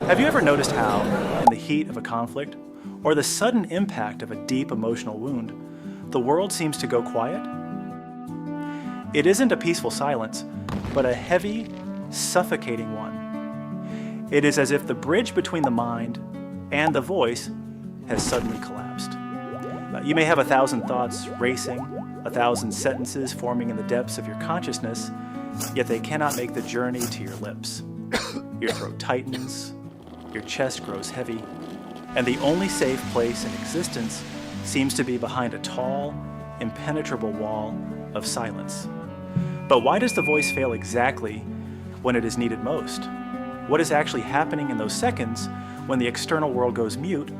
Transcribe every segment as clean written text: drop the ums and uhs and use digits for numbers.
Have you ever noticed how, in the heat of a conflict, or the sudden impact of a deep emotional wound, the world seems to go quiet? It isn't a peaceful silence, but a heavy, suffocating one. It is as if the bridge between the mind and the voice has suddenly collapsed. You may have 1,000 thoughts racing, 1,000 sentences forming in the depths of your consciousness, yet they cannot make the journey to your lips. Your throat tightens, your chest grows heavy, and the only safe place in existence seems to be behind a tall, impenetrable wall of silence. But why does the voice fail exactly when it is needed most? What is actually happening in those seconds when the external world goes mute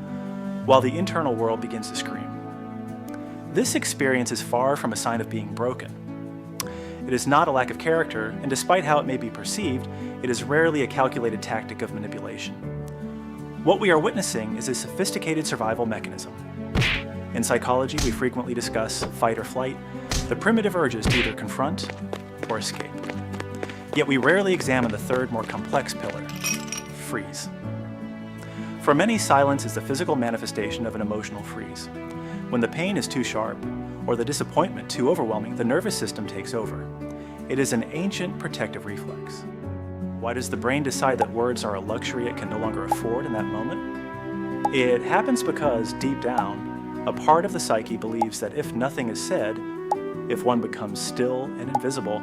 while the internal world begins to scream? This experience is far from a sign of being broken. It is not a lack of character, and despite how it may be perceived, it is rarely a calculated tactic of manipulation. What we are witnessing is a sophisticated survival mechanism. In psychology, we frequently discuss fight or flight, the primitive urges to either confront or escape. Yet we rarely examine the third, more complex pillar, freeze. For many, silence is the physical manifestation of an emotional freeze. When the pain is too sharp, or the disappointment too overwhelming, the nervous system takes over. It is an ancient protective reflex. Why does the brain decide that words are a luxury it can no longer afford in that moment? It happens because, deep down, a part of the psyche believes that if nothing is said, if one becomes still and invisible,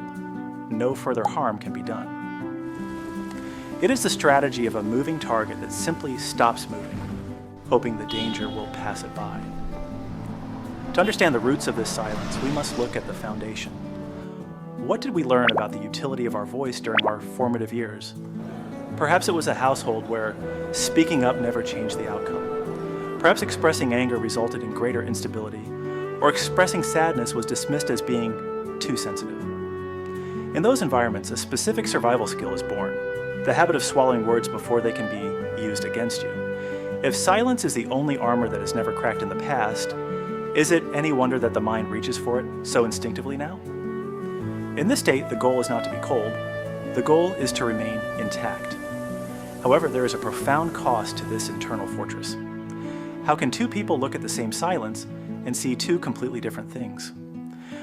no further harm can be done. It is the strategy of a moving target that simply stops moving, hoping the danger will pass it by. To understand the roots of this silence, we must look at the foundation. What did we learn about the utility of our voice during our formative years? Perhaps it was a household where speaking up never changed the outcome. Perhaps expressing anger resulted in greater instability, or expressing sadness was dismissed as being too sensitive. In those environments, a specific survival skill is born, the habit of swallowing words before they can be used against you. If silence is the only armor that is never cracked in the past, is it any wonder that the mind reaches for it so instinctively now? In this state, the goal is not to be cold. The goal is to remain intact. However, there is a profound cost to this internal fortress. How can two people look at the same silence and see two completely different things?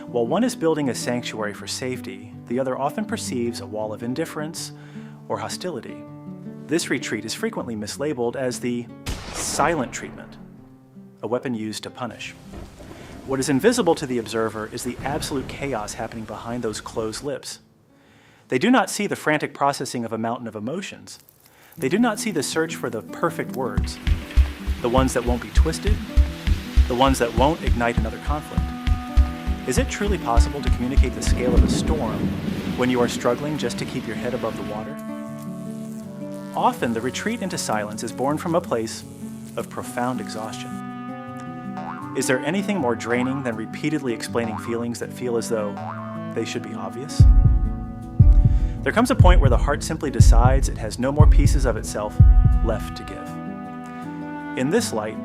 While one is building a sanctuary for safety, the other often perceives a wall of indifference or hostility. This retreat is frequently mislabeled as the silent treatment, a weapon used to punish. What is invisible to the observer is the absolute chaos happening behind those closed lips. They do not see the frantic processing of a mountain of emotions. They do not see the search for the perfect words, the ones that won't be twisted, the ones that won't ignite another conflict. Is it truly possible to communicate the scale of a storm when you are struggling just to keep your head above the water? Often, the retreat into silence is born from a place of profound exhaustion. Is there anything more draining than repeatedly explaining feelings that feel as though they should be obvious? There comes a point where the heart simply decides it has no more pieces of itself left to give. In this light,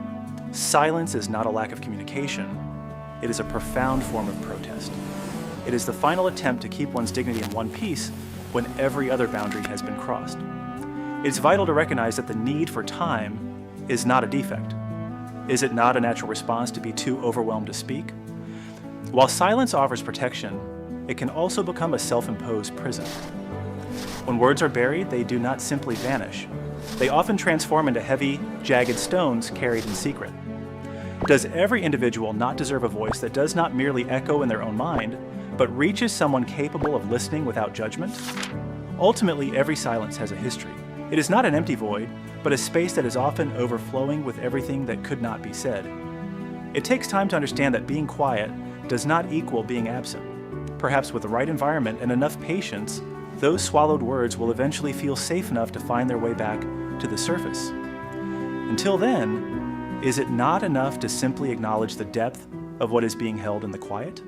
silence is not a lack of communication. It is a profound form of protest. It is the final attempt to keep one's dignity in one piece when every other boundary has been crossed. It's vital to recognize that the need for time is not a defect. Is it not a natural response to be too overwhelmed to speak? While silence offers protection, it can also become a self-imposed prison. When words are buried, they do not simply vanish. They often transform into heavy, jagged stones carried in secret. Does every individual not deserve a voice that does not merely echo in their own mind, but reaches someone capable of listening without judgment? Ultimately, every silence has a history. It is not an empty void, but a space that is often overflowing with everything that could not be said. It takes time to understand that being quiet does not equal being absent. Perhaps with the right environment and enough patience, those swallowed words will eventually feel safe enough to find their way back to the surface. Until then, is it not enough to simply acknowledge the depth of what is being held in the quiet?